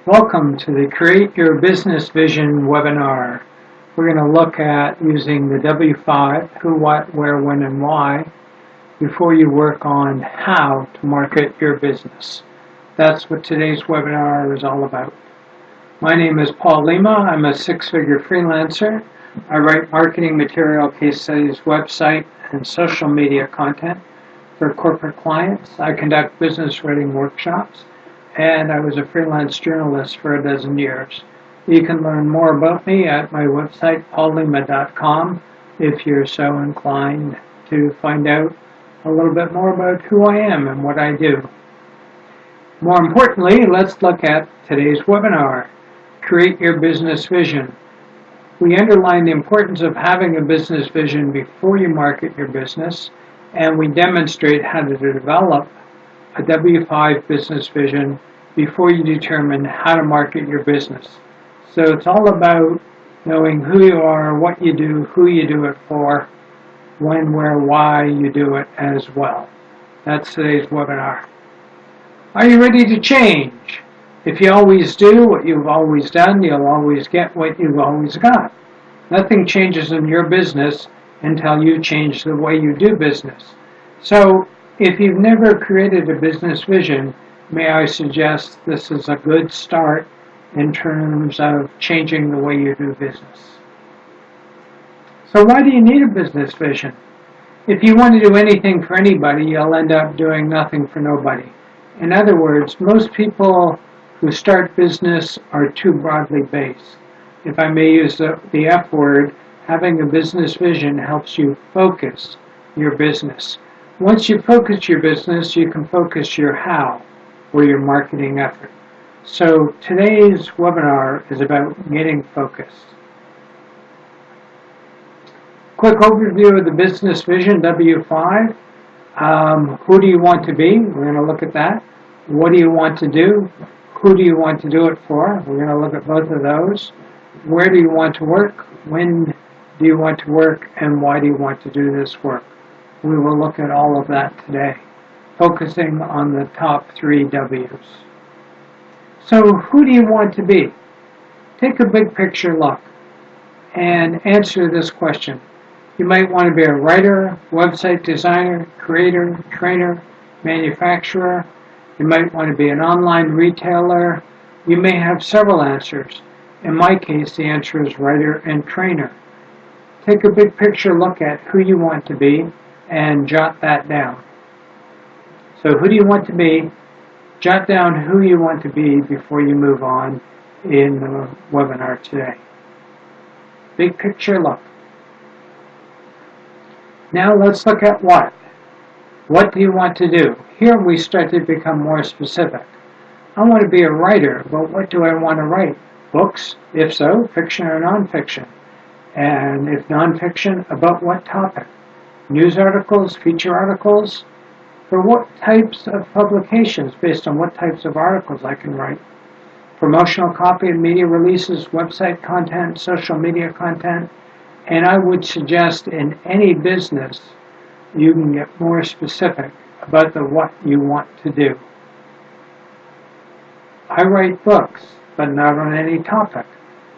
Welcome to the Create Your Business Vision webinar. We're going to look at using the W5, who, what, where, when, and why, before you work on how to market your business. That's what today's webinar is all about. My name is Paul Lima. I'm a six-figure freelancer. I write marketing material, case studies, website, and social media content for corporate clients. I conduct business writing workshops, and I was a freelance journalist for 12 years. You can learn more about me at my website, paullima.com, if you're so inclined to find out a little bit more about who I am and what I do. More importantly, let's look at today's webinar, Create Your Business Vision. We underline the importance of having a business vision before you market your business, and we demonstrate how to develop a W5 business vision before you determine how to market your business. So it's all about knowing who you are, what you do, who you do it for, when, where, why you do it as well. That's today's webinar. Are you ready to change? If you always do what you've always done, you'll always get what you've always got. Nothing changes in your business until you change the way you do business. So if you've never created a business vision, may I suggest this is a good start in terms of changing the way you do business. So why do you need a business vision? If you want to do anything for anybody, you'll end up doing nothing for nobody. In other words, most people who start business are too broadly based. If I may use the F word, having a business vision helps you focus your business. Once you focus your business, you can focus your how or your marketing effort. So today's webinar is about getting focused. Quick overview of the business vision, W5. Who do you want to be? We're going to look at that. What do you want to do? Who do you want to do it for? We're going to look at both of those. Where do you want to work? When do you want to work? And why do you want to do this work? We will look at all of that today, focusing on the top 3 W's. So who do you want to be? Take a big picture look and answer this question. You might want to be a writer, website designer, creator, trainer, manufacturer. You might want to be an online retailer. You may have several answers. In my case, the answer is writer and trainer. Take a big picture look at who you want to be and jot that down. So who do you want to be? Jot down who you want to be before you move on in the webinar today. Big picture look. Now let's look at what. What do you want to do? Here we start to become more specific. I want to be a writer, but what do I want to write? Books? If so, fiction or nonfiction? And if nonfiction, about what topic? News articles, feature articles? For what types of publications, based on what types of articles I can write? Promotional copy and media releases, website content, social media content. And I would suggest in any business, you can get more specific about what you want to do. I write books, but not on any topic.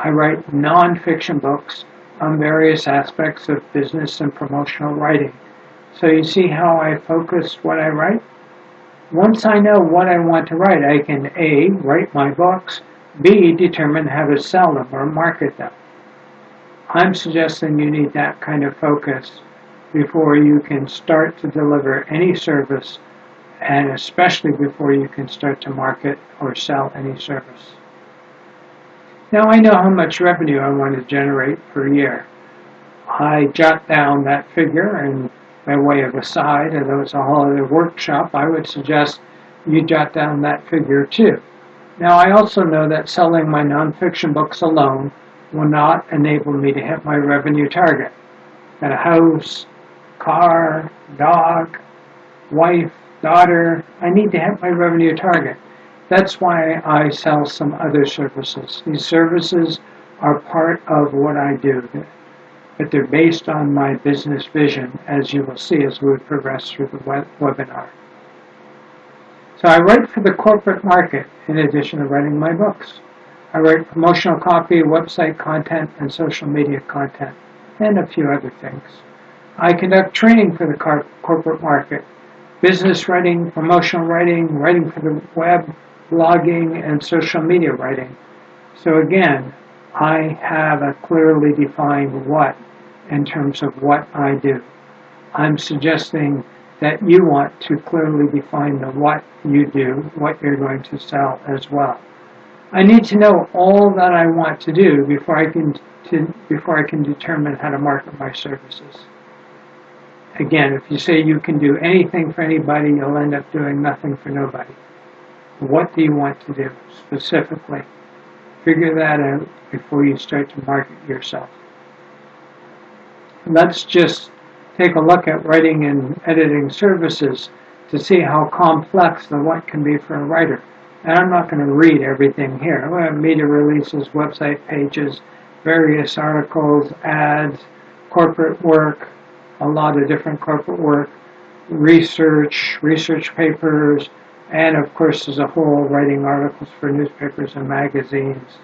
I write nonfiction books on various aspects of business and promotional writing. So you see how I focus what I write? Once I know what I want to write, I can A, write my books, B, determine how to sell them or market them. I'm suggesting you need that kind of focus before you can start to deliver any service, and especially before you can start to market or sell any service. Now I know how much revenue I want to generate per year. I jot down that figure, and by way of aside, although it's a whole other workshop, I would suggest you jot down that figure too. Now I also know that selling my nonfiction books alone will not enable me to hit my revenue target. Got a house, car, dog, wife, daughter. I need to hit my revenue target. That's why I sell some other services. These services are part of what I do, but they're based on my business vision, as you will see as we progress through the webinar. So I write for the corporate market in addition to writing my books. I write promotional copy, website content, and social media content, and a few other things. I conduct training for the corporate market, business writing, promotional writing, writing for the web, blogging, and social media writing. So again, I have a clearly defined what in terms of what I do. I'm suggesting that you want to clearly define the what you do, what you're going to sell as well. I need to know all that I want to do before I can determine how to market my services. Again, if you say you can do anything for anybody, you'll end up doing nothing for nobody. What do you want to do specifically? Figure that out before you start to market yourself. Let's just take a look at writing and editing services to see how complex the what can be for a writer. And I'm not going to read everything here. We have media releases, website pages, various articles, ads, corporate work, a lot of different corporate work, research papers, and of course as a whole writing articles for newspapers and magazines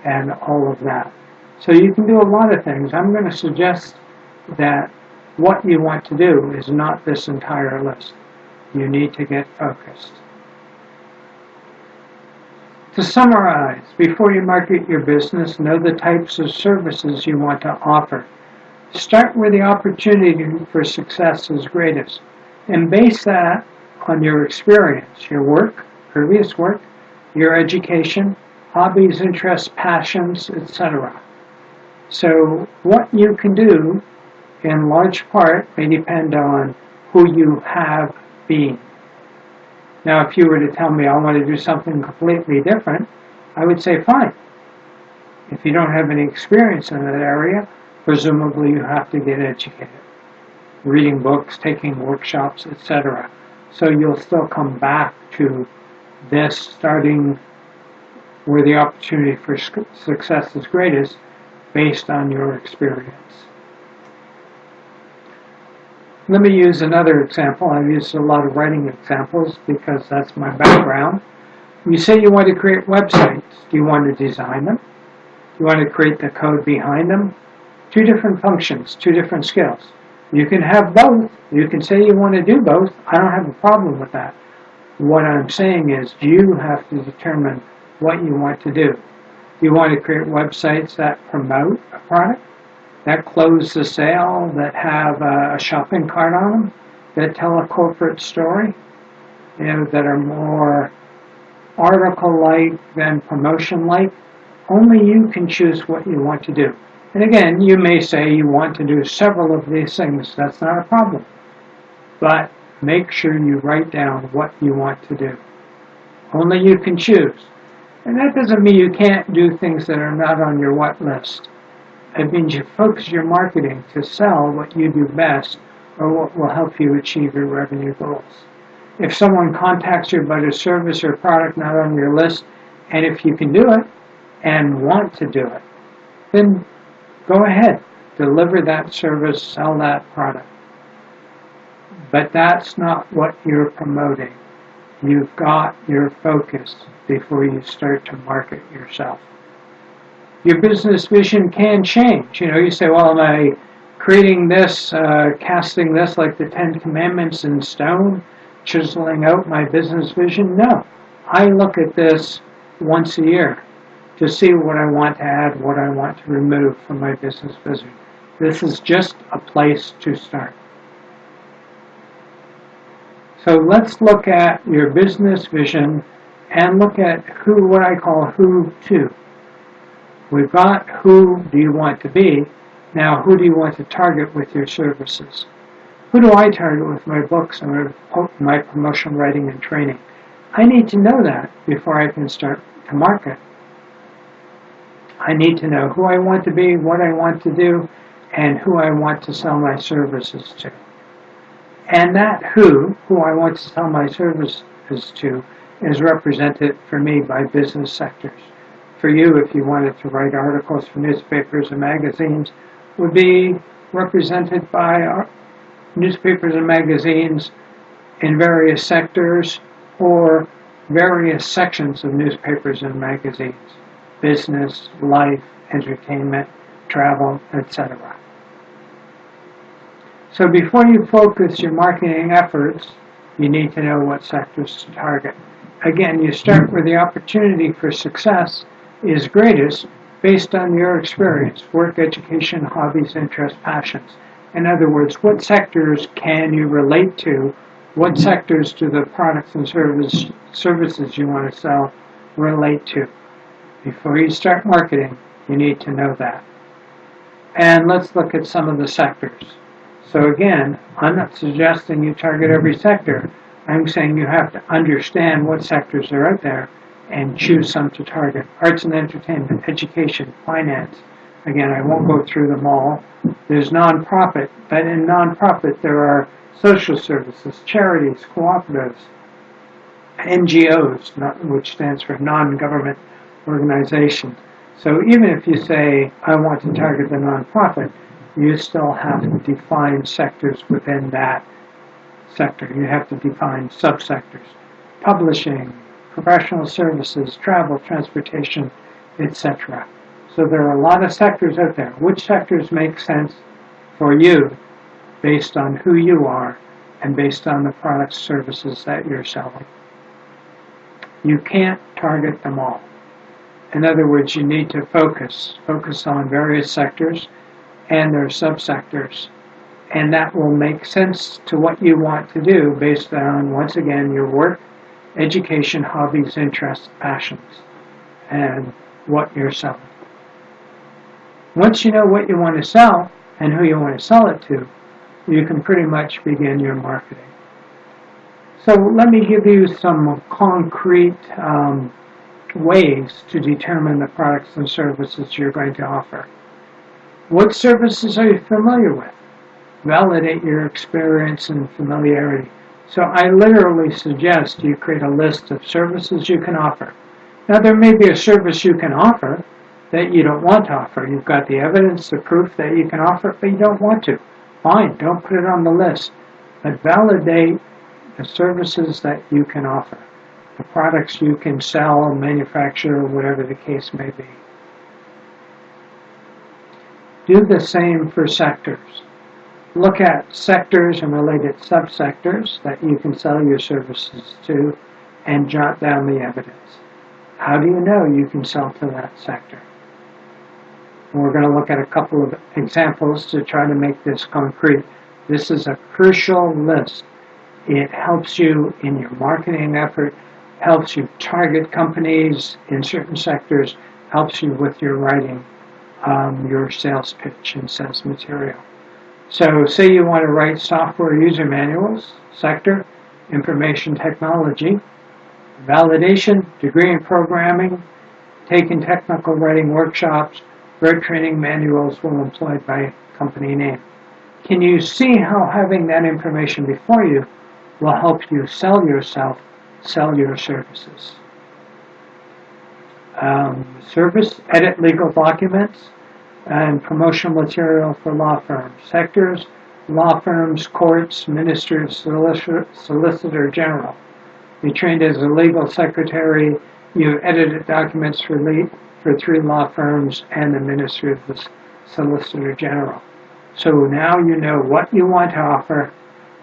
and all of that. So you can do a lot of things. I'm going to suggest that what you want to do is not this entire list. You need to get focused. To summarize, before you market your business, know the types of services you want to offer. Start where the opportunity for success is greatest, and base that on your experience, your work, previous work, your education, hobbies, interests, passions, etc. So what you can do, in large part, may depend on who you have been. Now, if you were to tell me I want to do something completely different, I would say fine. If you don't have any experience in that area, presumably you have to get educated, reading books, taking workshops, etc. So you'll still come back to this, starting where the opportunity for success is greatest based on your experience. Let me use another example. I've used a lot of writing examples because that's my background. You say you want to create websites. Do you want to design them? Do you want to create the code behind them? Two different functions, two different skills. You can have both. You can say you want to do both. I don't have a problem with that. What I'm saying is you have to determine what you want to do. Do you want to create websites that promote a product, that close the sale, that have a shopping cart on them, that tell a corporate story, that are more article-like than promotion-like? Only you can choose what you want to do. And again, you may say you want to do several of these things. That's not a problem. But make sure you write down what you want to do. Only you can choose. And that doesn't mean you can't do things that are not on your what list. It means you focus your marketing to sell what you do best or what will help you achieve your revenue goals. If someone contacts you about a service or product not on your list, and if you can do it and want to do it, then go ahead, deliver that service, sell that product. But that's not what you're promoting. You've got your focus before you start to market yourself. Your business vision can change. You say, well, am I creating this, casting this like the Ten Commandments in stone, chiseling out my business vision? No. I look at this once a year to see what I want to add, what I want to remove from my business vision. This is just a place to start. So let's look at your business vision and look at what I call who to. We've got who do you want to be. Now, who do you want to target with your services? Who do I target with my books and my promotion writing and training? I need to know that before I can start to market. I need to know who I want to be, what I want to do, and who I want to sell my services to. And that who I want to sell my services to, is represented for me by business sectors. For you, if you wanted to write articles for newspapers and magazines, would be represented by newspapers and magazines in various sectors, or various sections of newspapers and magazines: business, life, entertainment, travel, etc. So before you focus your marketing efforts, you need to know what sectors to target. Again, you start where the opportunity for success is greatest based on your experience: work, education, hobbies, interests, passions. In other words, what sectors can you relate to? What sectors do the products and services you want to sell relate to? Before you start marketing, you need to know that. And let's look at some of the sectors. So again, I'm not suggesting you target every sector. I'm saying you have to understand what sectors are out there and choose some to target: arts and entertainment, education, finance. Again, I won't go through them all. There's nonprofit, but in nonprofit there are social services, charities, cooperatives, NGOs, which stands for non-government organizations. So even if you say, I want to target the nonprofit, you still have to define sectors within that sector. You have to define subsectors: publishing, professional services, travel, transportation, etc. So there are a lot of sectors out there. Which sectors make sense for you based on who you are and based on the products, services that you're selling? You can't target them all. In other words, you need to focus on various sectors and their subsectors, and that will make sense to what you want to do based on, once again, your work, education, hobbies, interests, passions, and what you're selling. Once you know what you want to sell and who you want to sell it to, you can pretty much begin your marketing. So let me give you some concrete ways to determine the products and services you're going to offer. What services are you familiar with? Validate your experience and familiarity. So I literally suggest you create a list of services you can offer. Now, there may be a service you can offer that you don't want to offer. You've got the evidence, the proof that you can offer it, but you don't want to. Fine, don't put it on the list. But validate the services that you can offer, the products you can sell, manufacture, whatever the case may be. Do the same for sectors. Look at sectors and related subsectors that you can sell your services to and jot down the evidence. How do you know you can sell to that sector? And we're going to look at a couple of examples to try to make this concrete. This is a crucial list. It helps you in your marketing effort, helps you target companies in certain sectors, helps you with your writing, your sales pitch and sales material. So say you want to write software user manuals, sector, information technology, validation, degree in programming, taken technical writing workshops, wrote training manuals will employed by company name. Can you see how having that information before you will help you sell yourself, sell your services? Service, edit legal documents, and promotional material for law firms. Sectors, law firms, courts, ministers, solicitor general. You trained as a legal secretary. You edited documents for 3 law firms and the Ministry of the Solicitor General. So now you know what you want to offer,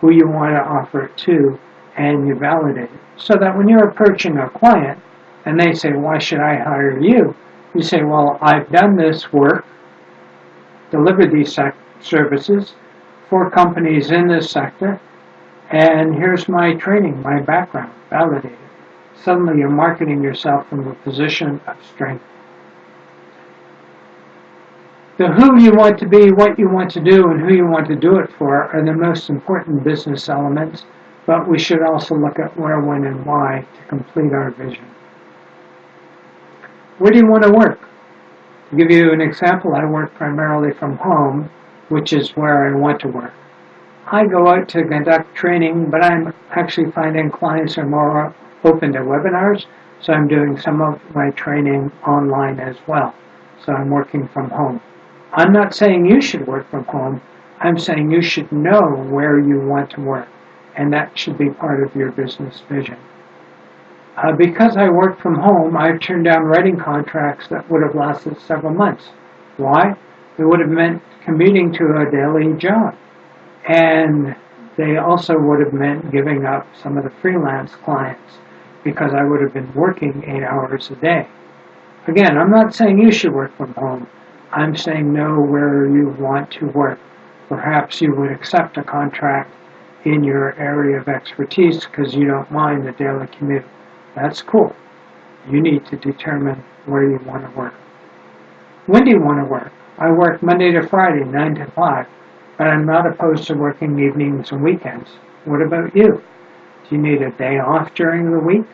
who you want to offer it to, and you validate it. So that when you're approaching a client and they say, why should I hire you? You say, well, I've done this work, delivered these services for companies in this sector, and here's my training, my background, validated. Suddenly you're marketing yourself from a position of strength. The who you want to be, what you want to do, and who you want to do it for are the most important business elements, but we should also look at where, when, and why to complete our vision. Where do you want to work? To give you an example, I work primarily from home, which is where I want to work. I go out to conduct training, but I'm actually finding clients are more open to webinars, so I'm doing some of my training online as well. So I'm working from home. I'm not saying you should work from home. I'm saying you should know where you want to work, and that should be part of your business vision. Because I work from home, I've turned down writing contracts that would have lasted several months. Why? It would have meant commuting to a daily job. And they also would have meant giving up some of the freelance clients because I would have been working 8 hours a day. Again, I'm not saying you should work from home. I'm saying know where you want to work. Perhaps you would accept a contract in your area of expertise because you don't mind the daily commute. That's cool. You need to determine where you want to work. When do you want to work? I work Monday to Friday, 9 to 5, but I'm not opposed to working evenings and weekends. What about you? Do you need a day off during the week?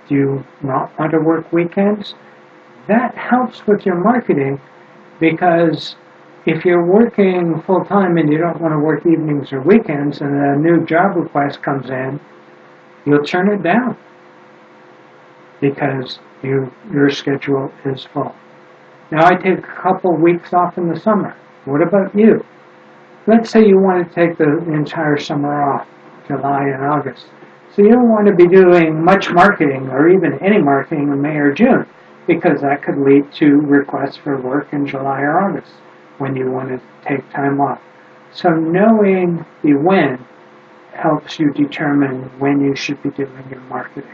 Do you not want to work weekends? That helps with your marketing because if you're working full-time and you don't want to work evenings or weekends and a new job request comes in, you'll turn it down because your schedule is full. Now I take a couple weeks off in the summer. What about you? Let's say you want to take the entire summer off, July and August. So you don't want to be doing much marketing or even any marketing in May or June because that could lead to requests for work in July or August when you want to take time off. So knowing the when helps you determine when you should be doing your marketing.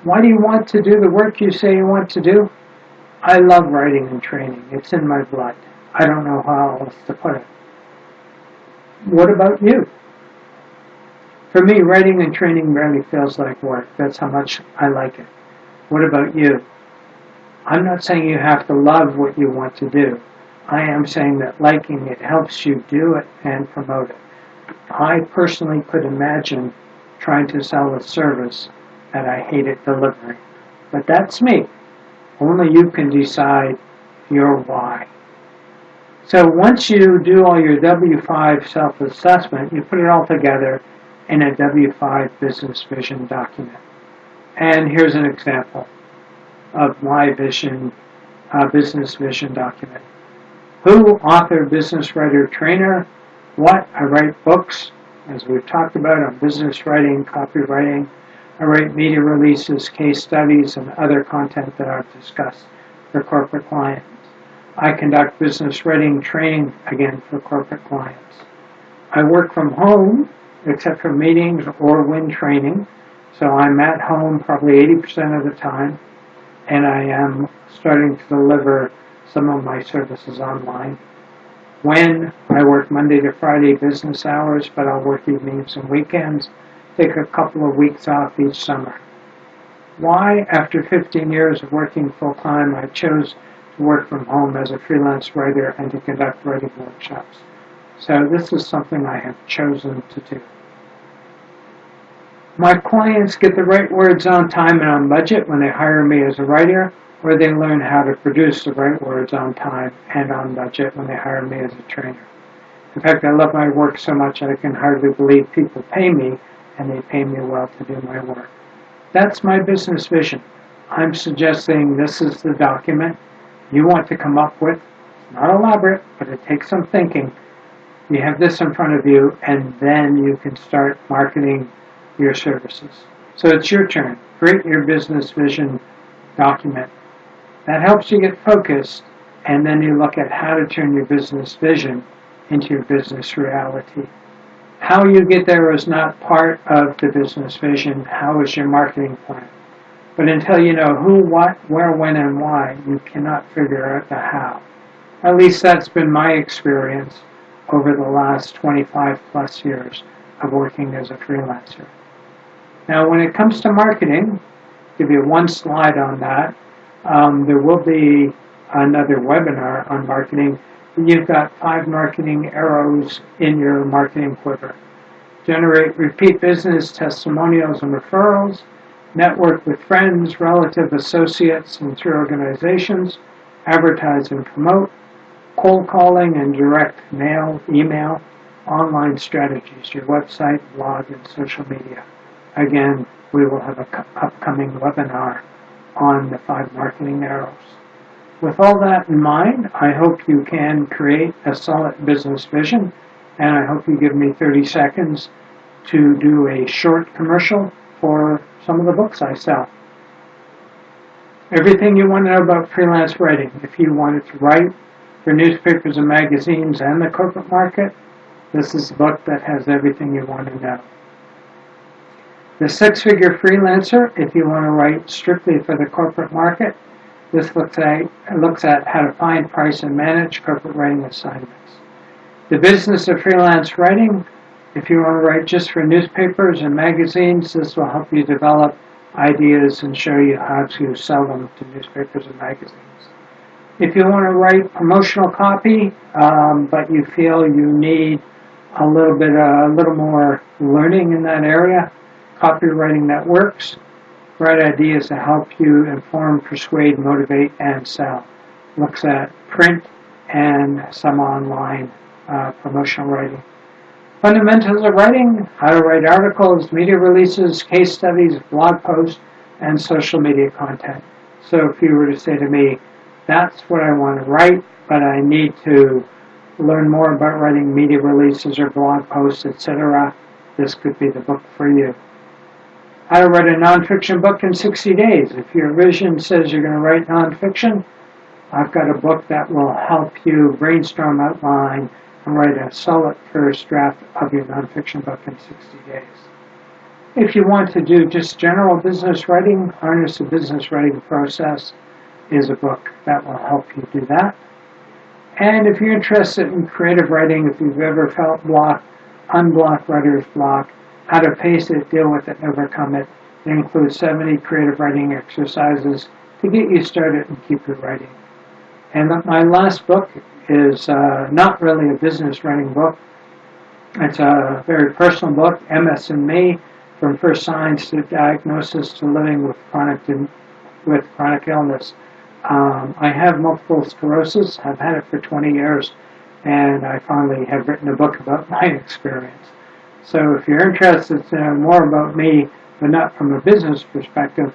Why do you want to do the work you say you want to do? I love writing and training. It's in my blood. I don't know how else to put it. What about you? For me, writing and training barely feels like work. That's how much I like it. What about you? I'm not saying you have to love what you want to do. I am saying that liking it helps you do it and promote it. I personally could imagine trying to sell a service that I hated delivering. But that's me. Only you can decide your why. So once you do all your W5 self-assessment, you put it all together in a W5 business vision document. And here's an example of my business vision document. Who? Author, business writer, trainer. What? I write books, as we've talked about, on business writing, copywriting. I write media releases, case studies, and other content that I've discussed for corporate clients. I conduct business writing training, again, for corporate clients. I work from home, except for meetings or when training, so I'm at home probably 80% of the time, and I am starting to deliver some of my services online. When I work Monday to Friday business hours, but I'll work evenings and weekends, take a couple of weeks off each summer. Why, after 15 years of working full-time, I chose to work from home as a freelance writer and to conduct writing workshops. So this is something I have chosen to do. My clients get the right words on time and on budget when they hire me as a writer, or they learn how to produce the right words on time and on budget when they hire me as a trainer. In fact, I love my work so much I can hardly believe people pay me, and they pay me well to do my work. That's my business vision. I'm suggesting this is the document you want to come up with. It's not elaborate, but it takes some thinking. You have this in front of you, and then you can start marketing your services. So it's your turn. Create your business vision document. That helps you get focused, and then you look at how to turn your business vision into your business reality. How you get there is not part of the business vision. How is your marketing plan? But until you know who, what, where, when, and why, you cannot figure out the how. At least that's been my experience over the last 25 plus years of working as a freelancer. Now, when it comes to marketing, I'll give you one slide on that. There will be another webinar on marketing. You've got 5 marketing arrows in your marketing quiver. Generate repeat business, testimonials, and referrals. Network with friends, relative associates, and through organizations. Advertise and promote. Cold calling and direct mail, email. Online strategies, your website, blog, and social media. Again, we will have an upcoming webinar on the 5 marketing arrows. With all that in mind, I hope you can create a solid business vision, and I hope you give me 30 seconds to do a short commercial for some of the books I sell. Everything you want to know about freelance writing. If you wanted to write for newspapers and magazines and the corporate market, this is a book that has everything you want to know. The Six-Figure Freelancer, if you want to write strictly for the corporate market, this looks at how to find, price, and manage corporate writing assignments. The Business of Freelance Writing, if you want to write just for newspapers and magazines, this will help you develop ideas and show you how to sell them to newspapers and magazines. If you want to write promotional copy, but you feel you need a little more learning in that area, Copywriting That Works, write ideas to help you inform, persuade, motivate, and sell. Looks at print and some online promotional writing. Fundamentals of Writing, how to write articles, media releases, case studies, blog posts, and social media content. So if you were to say to me, that's what I want to write, but I need to learn more about writing media releases or blog posts, etc., this could be the book for you. How to write a nonfiction book in 60 days. If your vision says you're going to write nonfiction, I've got a book that will help you brainstorm, outline, and write a solid first draft of your nonfiction book in 60 days. If you want to do just general business writing, Harness the Business Writing Process is a book that will help you do that. And if you're interested in creative writing, if you've ever felt blocked, Unblock Writer's Block, how to face it, deal with it, and overcome it. It includes 70 creative writing exercises to get you started and keep you writing. And my last book is not really a business writing book. It's a very personal book, MS and Me, From First Signs to Diagnosis to Living with Chronic Illness. I have multiple sclerosis. I've had it for 20 years, and I finally have written a book about my experience. So if you're interested to know more about me, but not from a business perspective,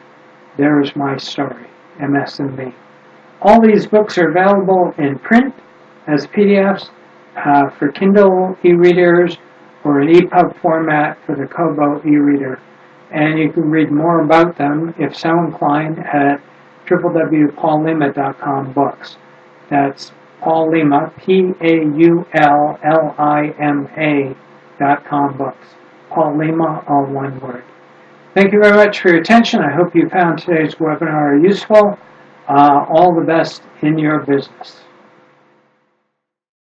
there's my story, MS and Me. All these books are available in print as PDFs for Kindle e-readers or an EPUB format for the Kobo e-reader. And you can read more about them, if so inclined, at www.paullima.com books. That's Paul Lima, PAULLIMA.com books. Paul Lima, all one word. Thank you very much for your attention. I hope you found today's webinar useful. All the best in your business.